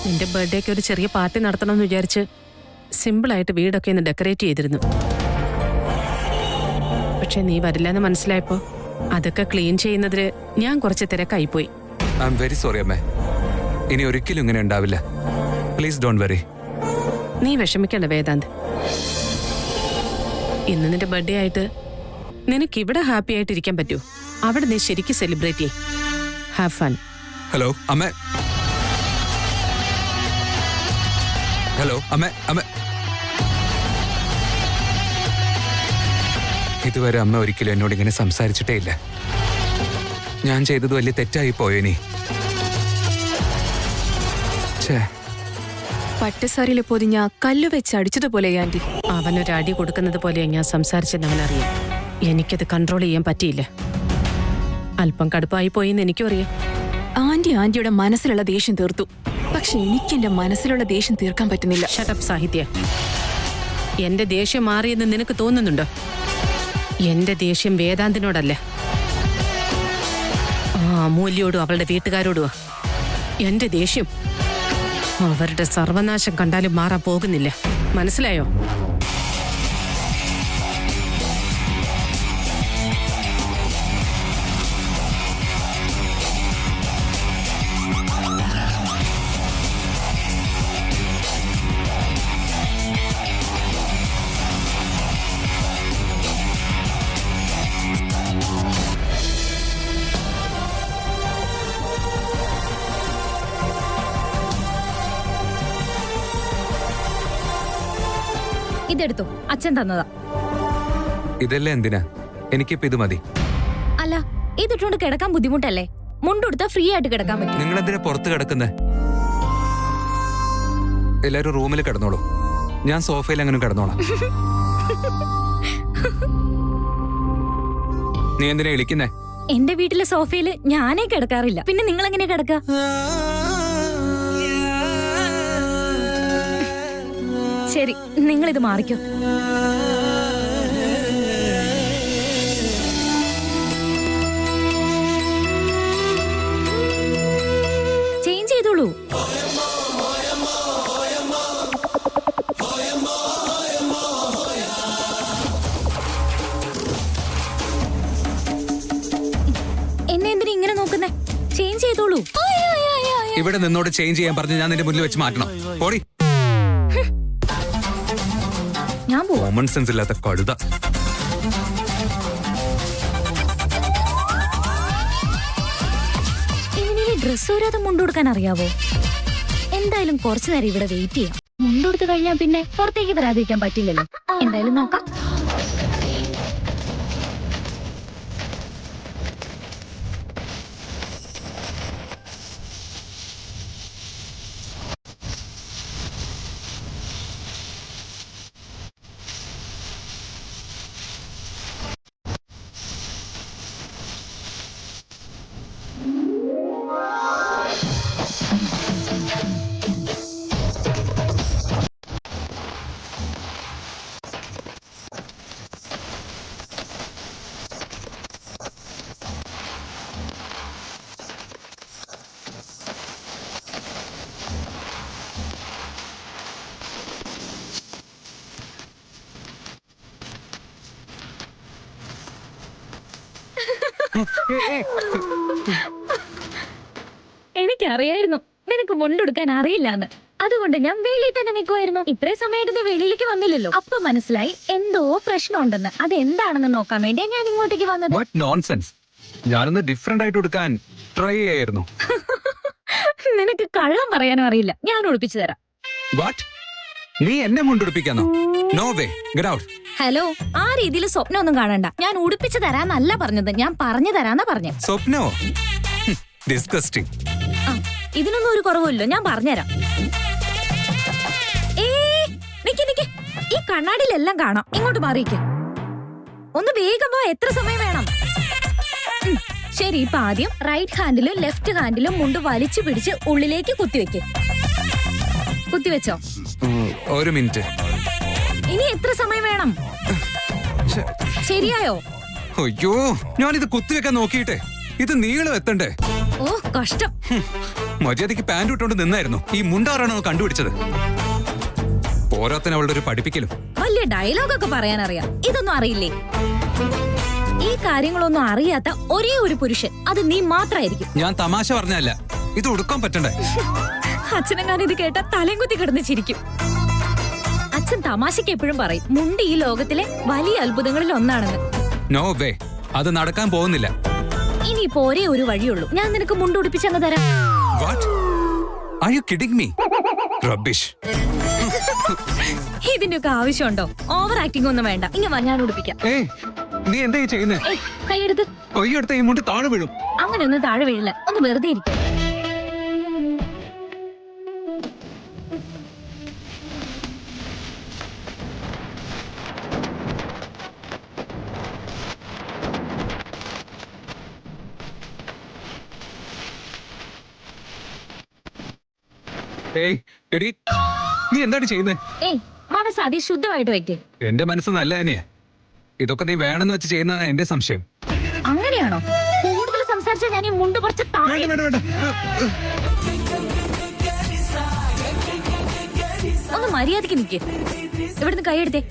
നിന്റെ ബർത്ത്ഡേക്ക് ഒരു ചെറിയ പാർട്ടി നടത്തണമെന്ന് വിചാരിച്ച് സിമ്പിളായിട്ട് വീടൊക്കെ ഒന്ന് ഡെക്കറേറ്റ് ചെയ്തിരുന്നു. പക്ഷെ നീ വരില്ലെന്ന് മനസ്സിലായപ്പോ അതൊക്കെ ക്ലീൻ ചെയ്യുന്നതില് ഞാൻ കുറച്ച് തിരക്കായിപ്പോയി. ഐ എം വെരി സോറി അമ്മേ. ഇനി ഒരിക്കലും ഇങ്ങനെ ഉണ്ടാവില്ല. Please don't worry. നീ വിഷമിക്കണ്ട വേദാന്ത്. ഇന്ന് നിന്റെ ബർത്ത്ഡേ ആയിട്ട് നിനക്ക് ഇവിടെ ഹാപ്പി ആയിട്ട് ഇരിക്കാൻ പറ്റൂ. അവിടെ നീ ശരിക്കും സെലിബ്രേറ്റ് ചെയ്യ്. Have fun. ഹലോ അമ്മേ. ഹലോ അമ്മേ. അമ്മ ഇതുവരെ അമ്മ ഒരിക്കലും എന്നോട് ഇങ്ങനെ സംസാരിച്ചിട്ടേ ഇല്ല. ഞാൻ ചെയ്തത് വലിയ തെറ്റായി പോയേനി. പട്ടുസാരിയിലെ പൊതിഞ്ഞ കല്ലു വെച്ച് അടിച്ചതുപോലെ ആന്റി. അവനൊരു അടി കൊടുക്കുന്നത് പോലെ ഞാൻ സംസാരിച്ചെന്ന് അവനറിയാം. എനിക്കത് കൺട്രോൾ ചെയ്യാൻ പറ്റിയില്ല. അല്പം കടുപ്പായി പോയിന്ന് എനിക്കും അറിയാം. ആന്റിയുടെ മനസ്സിലുള്ള ദേഷ്യം തീർത്തു. പക്ഷെ എനിക്ക് എന്റെ മനസ്സിലുള്ള ദേഷ്യം തീർക്കാൻ പറ്റുന്നില്ല. ഷട്ടപ്പ് സാഹിത്യ. എന്റെ ദേഷ്യം മാറിയെന്ന് നിനക്ക് തോന്നുന്നുണ്ടോ? എന്റെ ദേഷ്യം വേദാന്തിനോടല്ല, അമൂല്യോടും അവളുടെ വീട്ടുകാരോടുവാ. എന്റെ ദേഷ്യം അവരുടെ സർവനാശം കണ്ടാലും മാറാൻ പോകുന്നില്ല. മനസ്സിലായോ? ഇതെടുത്തു, അച്ഛൻ തന്നതാ. ഇതല്ലേ എന്തിനാ? എനിക്കിപ്പോ ഇത് മതി. അല്ല, ഇതിട്ടുകൊണ്ട് കിടക്കാൻ ബുദ്ധിമുട്ടല്ലേ? മുണ്ടെടുത്താ ഫ്രീ ആയിട്ട് കിടക്കാൻ പറ്റും. നിങ്ങൾ എന്തിനാ പുറത്ത് കിടക്കുന്നേ? എല്ലാരും റൂമിൽ കിടന്നോളൂ. ഞാൻ സോഫയിൽ അങ്ങനെ കിടന്നോളാം. നീ എന്തിനാ വിളിക്കുന്നേ? എന്റെ വീട്ടിലെ സോഫയില് ഞാനേ കിടക്കാറില്ല. പിന്നെ നിങ്ങൾ എങ്ങനെയാ കിടക്ക? ശരി, നിങ്ങളിത് മാറിക്കോ. ചേഞ്ച് ചെയ്തോളൂ. എന്നെ എന്തിനാ ഇങ്ങനെ നോക്കുന്നേ? ചേഞ്ച് ചെയ്തോളൂ. ഇവിടെ നിന്നോട് ചേഞ്ച് ചെയ്യാൻ പറഞ്ഞ് ഞാൻ നിന്റെ മുന്നിൽ വെച്ച് മാറ്റണം? പോടി. ഞാൻ കോമൺ സെൻസ് ഇല്ലാത്ത കഴുത. ഇങ്ങനെ ഡ്രസ് ഊരാതെ മുണ്ടുകൊടുക്കാൻ അറിയാവോ? എന്തായാലും കുറച്ചു നേരം ഇവിടെ വെയിറ്റ് ചെയ്യാം. മുണ്ടുകൊടുത്ത് കഴിഞ്ഞാൽ പിന്നെ പുറത്തേക്ക് വരാതിരിക്കാൻ പറ്റില്ലല്ലോ. എന്തായാലും നോക്കാം. എനിക്കറിയായിരുന്നു നിനക്ക് മുണ്ടെടുക്കാൻ അറിയില്ലാന്ന്. അതുകൊണ്ട് ഞാൻ വെളിയിൽ തന്നെ നിൽക്കുമായിരുന്നു. ഇത്രയും സമയത്ത് വെളിയിലേക്ക് വന്നില്ലല്ലോ. അപ്പൊ മനസ്സിലായി എന്തോ പ്രശ്നമുണ്ടെന്ന്. അതെന്താണെന്ന് നോക്കാൻ വേണ്ടി ഞാൻ ഇങ്ങോട്ടേക്ക് വന്നത്. ഞാനൊന്ന് ഡിഫറെന്റ് ആയിട്ട് എടുക്കാൻ ട്രൈ ചെയ്യായിരുന്നു. നിനക്ക് കള്ളം പറയാനും അറിയില്ല. ഞാൻ ഒളിപ്പിച്ചു തരാം. നീ എന്നെ മുണ്ടുടിപ്പിക്കാന്നോ? No way, get out. Hello, ആ രീതിയിൽ സ്വപ്നം ഒന്നും കാണണ്ട. ഞാൻ ഉടുപ്പിച്ചു തരാന്നല്ല പറഞ്ഞത്, ഞാൻ പറഞ്ഞു തരാന്നാ പറഞ്ഞേ. സ്വപ്നോ? ഡിസ്കസ്റ്റിംഗ്. ഇതിനൊന്നും ഒരു കുറവില്ലോ, ഞാൻ പറഞ്ഞുതരാം. നിക്ക്, ഈ കണ്ണാടിയിലെല്ലാം കാണാം. ഇങ്ങോട്ട് മാറിയിക്ക്. ഒന്ന് വേഗം പോ. എത്ര സമയം വേണം? ശരി, ഇപ്പൊ ആദ്യം റൈറ്റ് ഹാൻഡിലും ലെഫ്റ്റ് ഹാൻഡിലും മുണ്ട് വലിച്ചു പിടിച്ച് ഉള്ളിലേക്ക് കുത്തിവെക്ക്. കുത്തിവെച്ചോ? ഒരു മിനിറ്റ്. ഇനി എത്ര സമയം വേണം? ശരിയായോ? അയ്യോ, ഞാനിത് കുത്തിവെക്കാൻ നോക്കിയിട്ടെ ഇത് നീളം എത്തണ്ടേ? ഓ കഷ്ടം. മര്യാദയ്ക്ക് പാൻറ് ഇട്ടുകൊണ്ട് നിന്നായിരുന്നു. ഈ മുണ്ടാറാണോ കണ്ടുപിടിച്ചത്? പോരാത്തിന് അവളുടെ ഒരു പഠിപ്പിക്കലും. വലിയ ഡയലോഗൊക്കെ പറയാനറിയാം, ഇതൊന്നും അറിയില്ലേ? ഈ കാര്യങ്ങളൊന്നും അറിയാത്ത ഒരേ ഒരു പുരുഷൻ അത് നീ മാത്രമായിരിക്കും. ഞാൻ തമാശ പറഞ്ഞല്ല, ഇത് ഉടുക്കാൻ പറ്റണ്ടേ? അച്ഛനെങ്ങാനും ഇത് കേട്ടാ തലയും കുത്തി കിടന്ന് ചിരിക്കും. അച്ഛൻ തമാശക്ക് എപ്പോഴും പറയും മുണ്ട് ഈ ലോകത്തിലെ വലിയ അത്ഭുതങ്ങളിൽ ഒന്നാണെന്ന്. നോ വേ, അത് നടക്കാൻ പോകുന്നില്ല. ഇനിയിപ്പോ ഒരേ ഒരു വഴിയുള്ളൂ, ഞാൻ നിനക്ക് മുണ്ടുടിപ്പിച്ചങ്ങ് തരാം. What? Are you kidding me? Rubbish. ഇതിന്റെയൊക്കെ ആവശ്യമുണ്ടോ? ഓവർ ആക്ടിംഗ് ഒന്നും വേണ്ട. ഇങ്ങനെ ഞാൻ ഉടുപ്പിക്കാം. ഏയ്, നീ എന്താ ചെയ്യുന്നേ? കൈയെടുത്ത് കൊയ്യെടുത്ത ഈ മുണ്ട് താഴെ വീഴും. അങ്ങനെ ഒന്നും താഴെ വീഴില്ല, ഒന്ന് വെറുതെ ഇരിക്കും. ഏയ് എടി, നീ എന്താണ് ചെയ്യുന്നേ? ഏയ് മനസ്സ് അതിശുദ്ധമായിട്ട് വയ്ക്കേ. എന്റെ മനസ്സ് നല്ല തന്നെയാ. ഇതൊക്കെ നീ വേണമെന്ന് വെച്ച് ചെയ്യുന്നതാണ് എന്റെ സംശയം. അങ്ങനെയാണോ? കൂടുതൽ സംസാരിച്ചാൽ ഞാൻ ഈ മുണ്ട് കുറച്ച് താഴെ. ഒന്ന് മര്യാദക്ക് നിൽക്കേ. ഇവിടുന്ന് കൈയെടുത്തേ.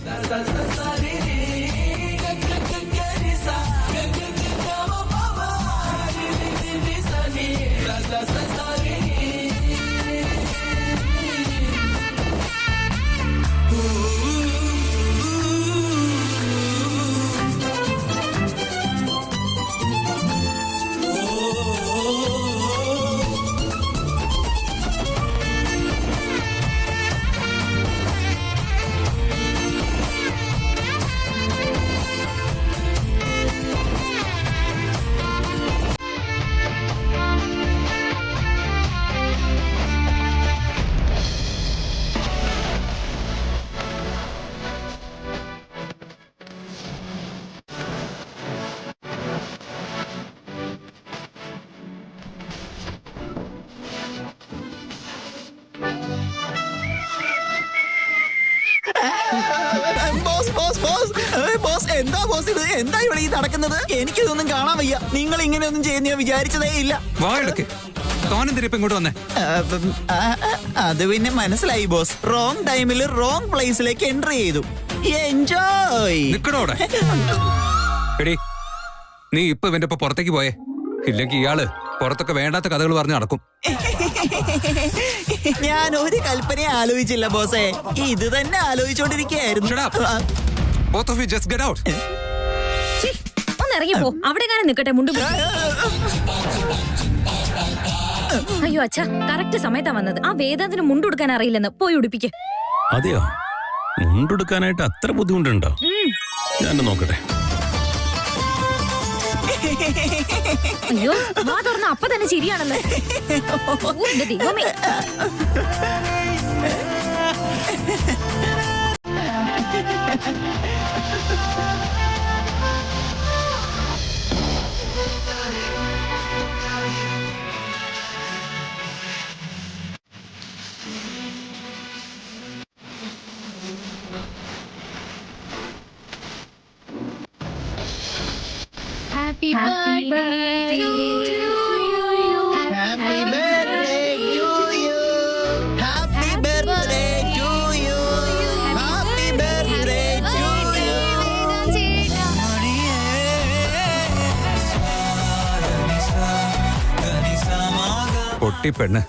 എന്താ ബോസ് ഇത്? എന്താ ഇവിടെ ഈ നടക്കുന്നത്? എനിക്കിതൊന്നും കാണാൻ വയ്യ. നിങ്ങൾ ഇങ്ങനെയൊന്നും ചെയ്യുന്ന ഞാൻ വിചാരിച്ചതേ ഇല്ല. ഇങ്ങോട്ട് വന്നേ. അത് പിന്നെ മനസ്സിലായി ബോസ്. റോങ് ടൈമിൽ റോങ് പ്ലേസിലേക്ക് എൻട്രി ചെയ്തു. എൻജോയ്. എടി, നീ ഇപ്പൊ ഇവന്റെ ഒപ്പം പുറത്തേക്ക് പോയേ, ഇല്ലെങ്കിൽ ഇയാള് പുറത്തൊക്കെ വേണ്ടാത്ത കഥകൾ പറഞ്ഞ് നടക്കും. ഞാൻ ഒരു കൽപ്പനയെ ആലോചിച്ചില്ല ബോസേ, ഇത് തന്നെ ആലോചിച്ചോണ്ടിരിക്കുകയായിരുന്നു. Both of you just get out. ഒന്ന് ഇറങ്ങിപ്പോ. അവിടെ കാണാൻ നിക്കട്ടെ മുണ്ട്. അയ്യോ അച്ഛാ, കറക്റ്റ് സമയത്താ വന്നത്. ആ വേദാന്തിന് മുണ്ടുടുക്കാൻ അറിയില്ലെന്ന്. പോയി ഉടുപ്പിക്ക്. അതെയോ? മുണ്ടെടുക്കാനായിട്ട് അത്ര ബുദ്ധിമുട്ടുണ്ടോ? ഞാൻ നോക്കട്ടെ. അയ്യോ, വാ തുറന്ന അപ്പൊ തന്നെ ചിരിയാണല്ലോ. എന്റെ ദൈവമേ. Happy birthday to you. Happy birthday to you. Happy birthday to you. Happy birthday to you. പൊട്ടി പെണ്ണ്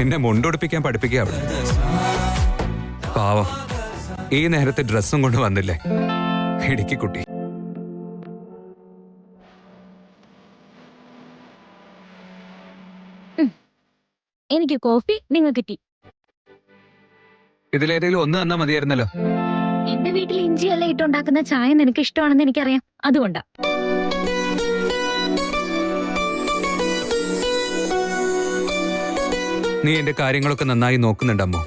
എന്നെ മുണ്ടുടിപ്പിക്കാൻ പഠിപ്പിക്കുക അവിടെ. പാവം, ഈ നേരത്തെ ഡ്രസ്സും കൊണ്ട് വന്നില്ലേ ഇടുക്കി കുട്ടി. എനിക്ക് കോഫി, നിങ്ങൾക്ക് ടീ. ഇതിലേതെങ്കിലും ഒന്ന് തന്നാ മതിയായിരുന്നല്ലോ. എന്റെ വീട്ടിൽ ഇഞ്ചിയെല്ലാം ഇട്ടുണ്ടാക്കുന്ന ചായ നിനക്ക് ഇഷ്ടമാണെന്ന് എനിക്കറിയാം, അതുകൊണ്ടാ. നീ എന്റെ കാര്യങ്ങളൊക്കെ നന്നായി നോക്കുന്നുണ്ടമ്മോ.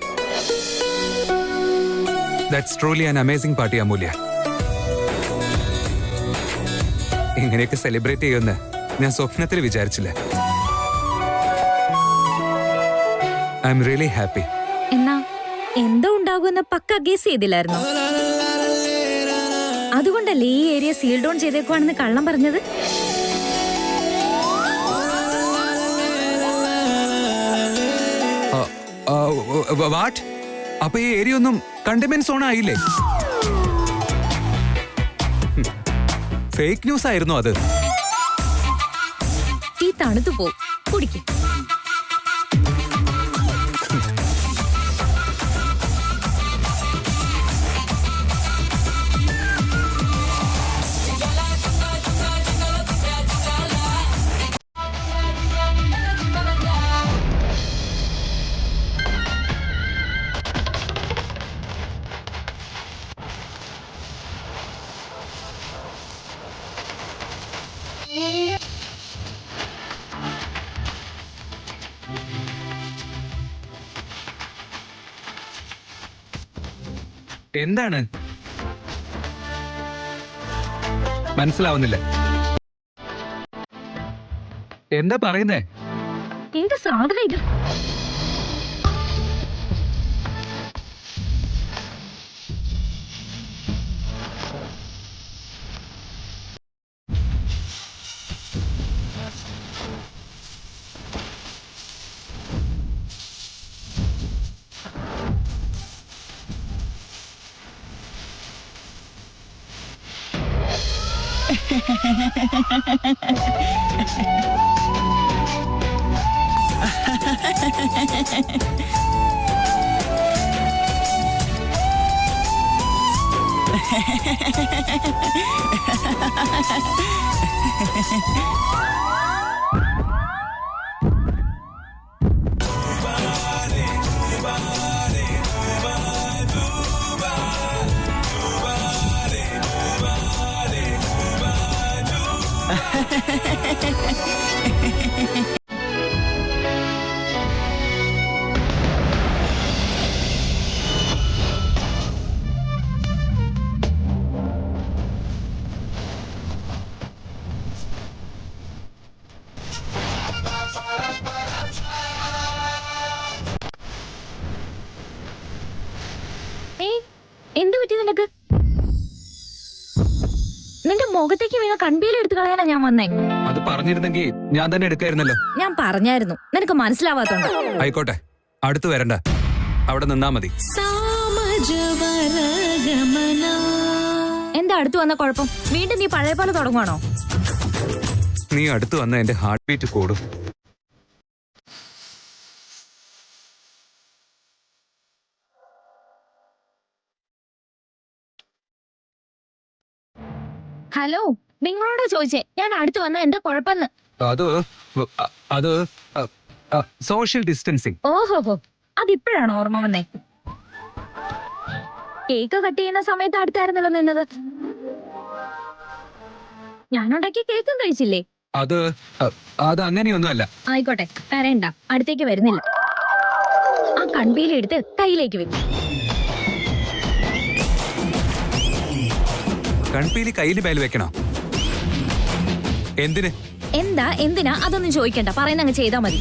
That's truly an amazing party Amulya. ഇങ്ങനെയൊക്കെ സെലിബ്രേറ്റ് ചെയ്യുമെന്ന് ഞാൻ സ്വപ്നത്തിൽ വിചാരിച്ചില്ല. I'm really happy. എന്നാ എന്തോ ഉണ്ടാകുമെന്ന് പക്ക ഗസ് ചെയ്തില്ലായിരുന്നു. അതുകൊണ്ടല്ലേ ഈ ഏരിയ സീൽ ഡൗൺ ചെയ്തേക്കുവാണെന്ന് കള്ളം പറഞ്ഞത്. വാട്ട്? അപ്പൊ ഈ ഏരിയ ഒന്നും കണ്ടെയ്ൻമെന്റ് സോൺ ആയില്ലേ? ഫേക്ക് ന്യൂസ് ആയിരുന്നു അത്. ഈ തണുത്തു പോ, കുടിക്കും. എന്താണ് മനസ്സിലാവുന്നില്ല. എന്താ പറയുന്നേ? എന്ത് സാധനം ഇത്? എന്ത് പറ്റി നിനക്ക്? നിന്റെ മുഖത്തേക്ക് വീണ കൺപീലെടുത്ത് കളയാനാ ഞാൻ വന്നേ. അത് പറഞ്ഞിരുന്നെങ്കിൽ ഞാൻ തന്നെ എടുക്കായിരുന്നല്ലോ. ഞാൻ പറഞ്ഞായിരുന്നു, നിനക്ക് മനസ്സിലാവാത്തോണ്ട്. ആയിക്കോട്ടെ, അടുത്ത് വരണ്ട, അവിടെ നിന്നാ മതി. എന്താ അടുത്ത് വന്ന കുഴപ്പം? വീണ്ടും നീ പഴയ പോലെ തുടങ്ങുവാണോ? നീ അടുത്ത് വന്ന എന്റെ ഹാർട്ട് ബീറ്റ് കൂടും. ഹലോ, നിങ്ങളോടാ ചോദിച്ചേ ഞാൻ അടുത്ത് വന്ന എന്താ കുഴപ്പമെന്ന്. അത് സോഷ്യൽ ഡിസ്റ്റൻസിങ്. ഓഹോഹോ, അതിപ്പോഴാണ് ഓർമ്മ വന്നേ. കേക്ക് കട്ട് ചെയ്യുന്ന സമയത്ത് അടുത്തായിരുന്നല്ലോ നിന്നത്. ഞാനുണ്ടാക്കിയ കേക്കും കഴിച്ചില്ലേ? അത് അങ്ങനെയൊന്നുമല്ല. ആയിക്കോട്ടെ, കരയണ്ട, അടുത്തേക്ക് വരുന്നില്ല. ആ കൺപീലെടുത്ത് കയ്യിലേക്ക് വെക്കും. കൺപീലി കയ്യിൽ മേൽ വെക്കണോ? എന്തിന്? എന്തിനാ അതൊന്നും ചോദിക്കണ്ട, പറയുന്നങ്ങ് ചെയ്താ മതി.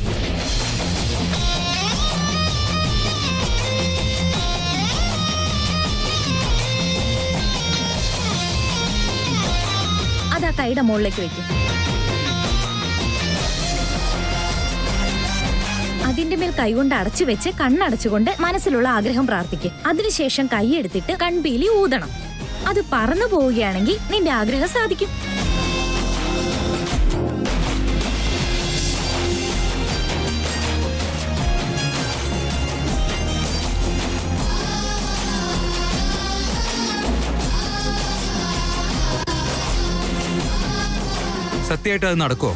അതാ കൈയുടെ മുകളിലേക്ക് വെക്കും. അതിന്റെ മേൽ കൈകൊണ്ട് അടച്ചു വെച്ച് കണ്ണടച്ചുകൊണ്ട് മനസ്സിലുള്ള ആഗ്രഹം പ്രാർത്ഥിക്കും. അതിനുശേഷം കൈ എടുത്തിട്ട് കൺപീലി ഊതണം. അത് പറന്നു പോവുകയാണെങ്കിൽ നിന്റെ ആഗ്രഹം സാധിക്കും. സത്യമായിട്ട് അത് നടക്കുവോ?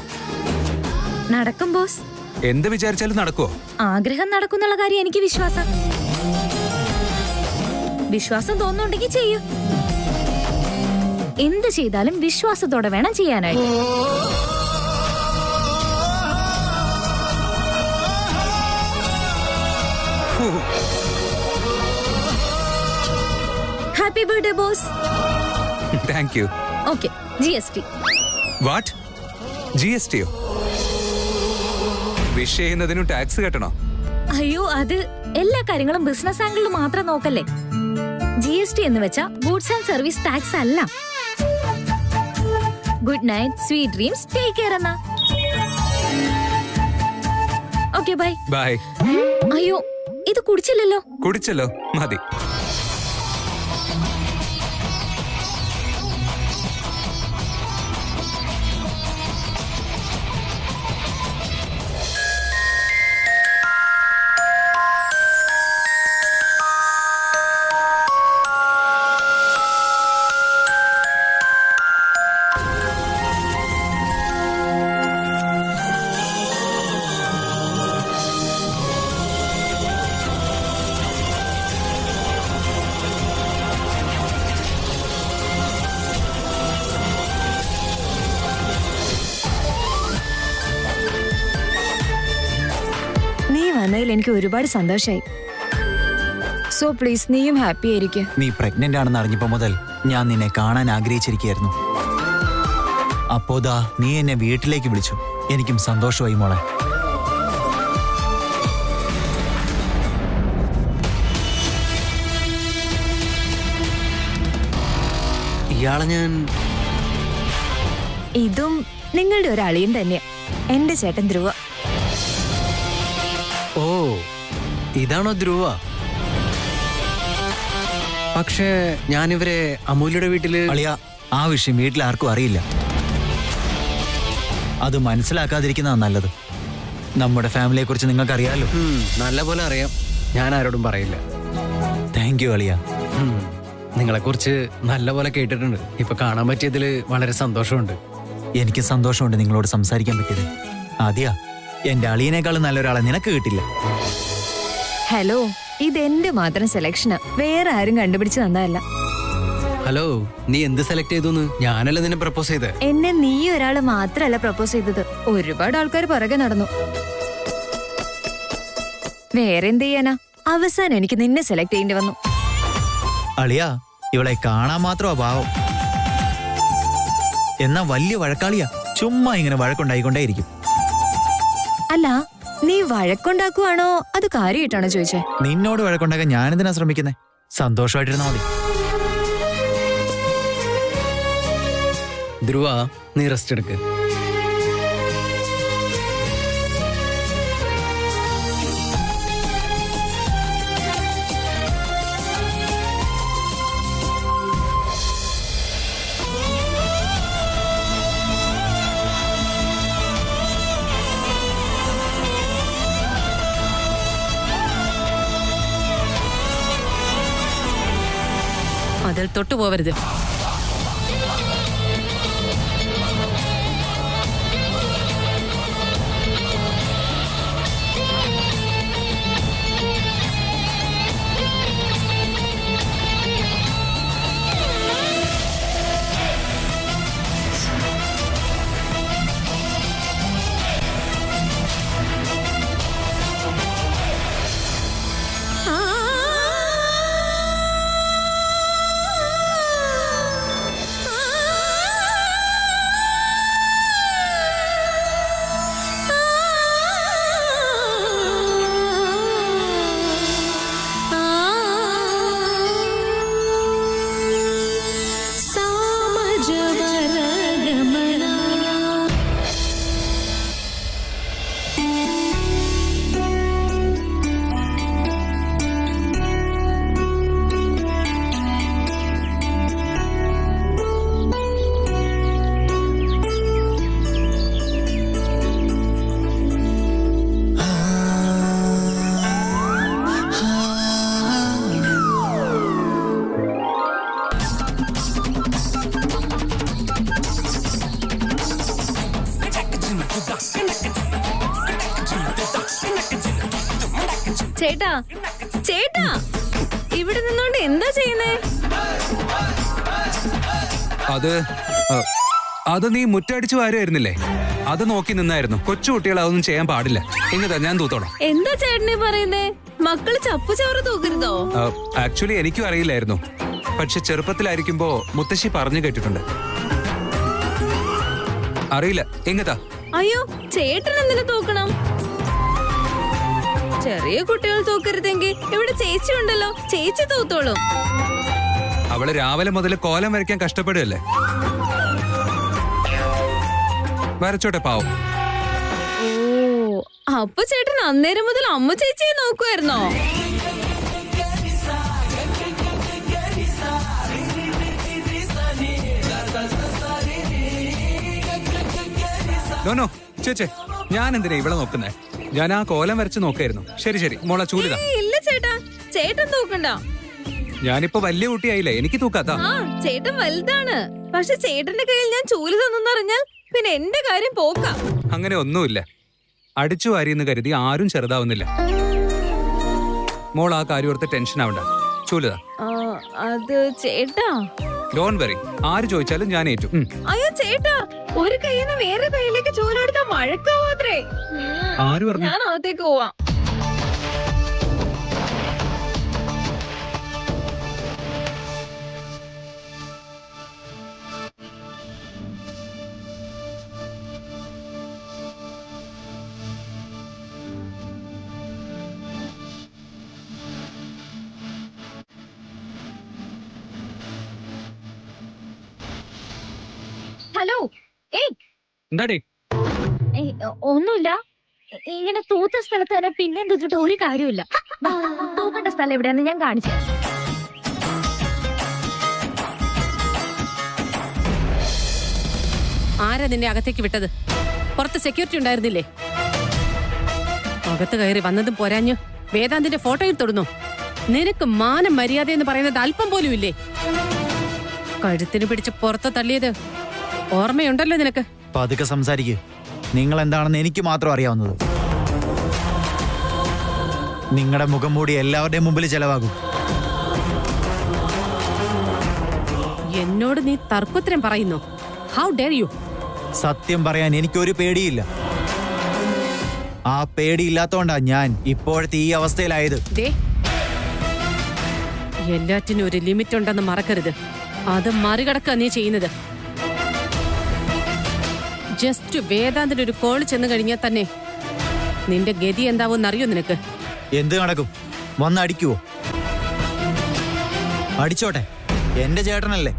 നടക്കും ബോസ്. എന്ത് വിചാരിച്ചാലും നടക്കുവോ? ആഗ്രഹം നടക്കുന്നുള്ള കാര്യം എനിക്ക് വിശ്വാസം തോന്നുന്നുണ്ടെങ്കിൽ ചെയ്യൂ. എന്ത് ചെയ്താലും വിശ്വാസത്തോടെ വേണം ചെയ്യാനായിട്ട്. Happy birthday boss. Thank you. Okay, GST. What? GSTയോ? വിഷ് ചെയ്യുന്നതിനും ടാക്സ് കെട്ടണോ? അയ്യോ, അത് എല്ലാ കാര്യങ്ങളും ബിസിനസ് ആംഗിളിൽ മാത്രം നോക്കല്ലേ. GST എന്ന് വെച്ചാ ഗുഡ്സ് ആൻഡ് സർവീസ് ടാക്സ് അല്ല. Good night, sweet dreams, take care എന്നാ. Okay, bye. ബൈ. അയ്യോ, ഇത് കുടിച്ചില്ലല്ലോ. കുടിച്ചല്ലോ, മതി. നീ വന്നതിൽ എനിക്ക് ഒരുപാട് സന്തോഷായി. സോ പ്ലീസ് നീയും ഹാപ്പി ആയിരിക്കും. നീ പ്രഗ്നന്റ് ആണെന്ന് അറിഞ്ഞപ്പോ മുതൽ ഞാൻ നിന്നെ കാണാൻ ആഗ്രഹിച്ചിരിക്കുകയായിരുന്നു. അപ്പോതാ നീ എന്നെ വീട്ടിലേക്ക് വിളിച്ചു. എനിക്കും സന്തോഷമായി മോളെ. ഇയാളെ ഞാൻ ഇതും നിങ്ങളുടെ ഒരു അളിയൻ തന്നെയാ, എന്റെ ചേട്ടൻ ധ്രുവ. ഓ ഇതാണോ ധ്രുവ? പക്ഷേ ഞാനിവരെ അമൂല്യയുടെ വീട്ടില് അളിയ, ആ വിഷയം വീട്ടിൽ ആർക്കും അറിയില്ല. അത് മനസ്സിലാക്കാതിരിക്കുന്നതാ നല്ലത്. നമ്മുടെ ഫാമിലിയെ കുറിച്ച് നിങ്ങൾക്ക് അറിയാലോ. നല്ല പോലെ അറിയാം. ഞാൻ ആരോടും പറയില്ല. താങ്ക് യു അളിയ. നിങ്ങളെക്കുറിച്ച് നല്ല പോലെ കേട്ടിട്ടുണ്ട്. ഇപ്പൊ കാണാൻ പറ്റിയതിൽ വളരെ സന്തോഷമുണ്ട്. എനിക്ക് സന്തോഷമുണ്ട് നിങ്ങളോട് സംസാരിക്കാൻ പറ്റിയത്. ആദ്യ എന്റെ അളിയനേക്കാളും നല്ലൊരാളെ നിനക്ക് കിട്ടില്ല. ഹലോ, ഇതെന്റെ മാത്രം സെലക്ഷനാ, വേറെ ആരും കണ്ടുപിടിച്ച് തന്നതല്ല. ഹലോ, നീ എന്ത് സെലക്ട് ചെയ്തു? ഞാനല്ല നിന്നെ പ്രപ്പോസ് ചെയ്തേ. എന്നെ നീ ഒരാള് മാത്രല്ല പ്രപ്പോസ് ചെയ്തത്, ഒരുപാട് ആൾക്കാർ പുറകെ നടന്നു. വേറെ എന്ത് ചെയ്യാനാ, അവസാനം എനിക്ക് നിന്നെ സെലക്ട് ചെയ്യേണ്ടി വന്നു. അളിയ, ഇവളെ കാണാൻ മാത്രമാ പാവം. എന്നാ വലിയ വഴക്കാളിയാ. ചുമ്മാ ഇങ്ങനെ വഴക്കുണ്ടായിക്കൊണ്ടേയിരിക്കും. അല്ല, നീ വഴക്കുണ്ടാക്കുവാണോ അത് കാര്യമായിട്ടാണോ ചോദിച്ചേ? നിന്നോട് വഴക്കുണ്ടാക്കാൻ ഞാനെന്തിനാ ശ്രമിക്കുന്നേ? സന്തോഷമായിട്ടിരുന്നാ മതി. ധ്രുവ, നീ റെസ്റ്റ് എടുക്ക്. അതിൽ തൊട്ടു പോവരുത്. ചേട്ടാ, ചേട്ടാ, ഇവിടെ നിന്നോണ്ട് എന്താ ചെയ്യുന്നേ? അത് നീ മുറ്റടിച്ചു വാരുമായിരുന്നില്ലേ? അത് നോക്കി നിന്നായിരുന്നു. കൊച്ചുകുട്ടികൾ അതൊന്നും ചെയ്യാൻ പാടില്ല. ഇങ്ങതാ, ഞാൻ തൂത്തോളാം. എന്താ ചേട്ടനെ പറയുന്നേ? മക്കള് ചപ്പുചവറ് തൂക്കരുതോ? ആക്ച്വലി എനിക്കും അറിയില്ലായിരുന്നു. പക്ഷെ ചെറുപ്പത്തിലായിരിക്കുമ്പോ മുത്തശ്ശി പറഞ്ഞു കേട്ടിട്ടുണ്ട്. അറിയില്ല. എങ്ങതാ. അയ്യോ, ചേട്ടൻ എന്തിനു തൂക്കണം? ചെറിയ കുട്ടികൾ തൂക്കരുതെങ്കിൽ ഇവിടെ ചേച്ചി ഉണ്ടല്ലോ, ചേച്ചി തൂത്തോളും. അവള് രാവിലെ മുതൽ കോലം വരയ്ക്കാൻ കഷ്ടപ്പെടുകയല്ലേ. വരച്ചോട്ടെ, പാവം. ഓ, അപ്പൊ ചേട്ടൻ അന്നേരം മുതൽ അമ്മ ചേച്ചിയെ നോക്കുമായിരുന്നോ? നോ ചേച്ചേ, ഞാൻ എന്തിനാ ഇവിടെ നോക്കുന്നേ? ഞാൻ ആ കോലം വരച്ച് നോക്കായിരുന്നു. ശരി ശരി മോളെ ചൂലിതാ. ഇല്ല ചേട്ടാ, ചേട്ടൻ നോക്കണ്ട. ഞാനിപ്പോ വലിയ കുട്ടിയായില്ലേ, എനിക്ക് തൂക്കാത്താ. ആ ചേട്ടൻ വലുതാണ്, പക്ഷെ ചേട്ടന്റെ കയ്യിൽ ഞാൻ ചൂല് തന്നെന്നറിഞ്ഞാൽ പിന്നെ എന്റെ കാര്യം പോക്കാം. അങ്ങനെ ഒന്നുമില്ല. അടിച്ചു വാരിയെന്ന് കരുതി ആരും ചെറുതാവുന്നില്ല. മോൾ ആ കാര്യം ഓർത്ത് ടെൻഷൻ ആവണ്ട. ചൂലിതാ. അത് ചേട്ടാ. ഡോൺ വെറി, ആര് ചോദിച്ചാലും ഞാൻ ഏറ്റു. അയ്യോ ചേട്ടാ, ഒരു കയ്യിൽ നിന്ന് വേറെ കയ്യിലേക്ക് ചൂലെടുത്താൽ വഴക്കാവാത്രേ. ആര് പറഞ്ഞു? ഞാൻ അകത്തേക്ക് പോവാം. ഹലോ. ഏയ് എന്താടേ? ഒന്നുമില്ല. ഇങ്ങനെ തൂത്ത സ്ഥലത്ത് തന്നെ പിന്നെ തൂത്തിട്ട് ഒരു കാര്യമില്ല. തൂക്കേണ്ട സ്ഥലം എവിടെയാന്ന് ഞാൻ കാണിച്ചു. ആരാ നിന്നെ അകത്തേക്ക് വിട്ടത്? പുറത്ത് സെക്യൂരിറ്റി ഉണ്ടായിരുന്നില്ലേ? അകത്ത് കയറി വന്നതും പോരാഞ്ഞു വേദാന്തിന്റെ ഫോട്ടോയിൽ തൊടുന്നു. നിനക്ക് മാനം മര്യാദ എന്ന് പറയുന്നത് അല്പം പോലും ഇല്ലേ? കഴുത്തിന് പിടിച്ച് പുറത്ത് തള്ളിയത് ഓർമ്മയുണ്ടല്ലോ നിനക്ക്. പതുക്കെ സംസാരിക്കുക. നിങ്ങൾ എന്താണെന്ന് എനിക്ക് മാത്രം അറിയാവുന്നത്. നിങ്ങളുടെ മുഖം മൂടി എല്ലാവരുടെയും മുമ്പിൽ ചെലവാകും. എന്നോട് നീ തർക്കുത്തരം പറയുന്നു. How dare you? സത്യം പറയാൻ എനിക്കൊരു പേടിയില്ല. ആ പേടിയില്ലാത്തോണ്ടാ ഞാൻ ഇപ്പോഴത്തെ ഈ അവസ്ഥയിലായത്. ദേ, എല്ലാറ്റിനും ഒരു ലിമിറ്റ് ഉണ്ടെന്ന് മറക്കരുത്. അത് മറികടക്കുക നീ ചെയ്യുന്നത്. ജസ്റ്റ് വേദാന്തിന് ഒരു കോൾ ചെന്ന് കഴിഞ്ഞാൽ തന്നെ നിന്റെ ഗതി എന്താവും അറിയോ നിനക്ക്? എന്ത് നടക്കും? വന്ന് അടിക്കുവോ? അടിച്ചോട്ടെ, എന്റെ ചേട്ടനല്ലേ.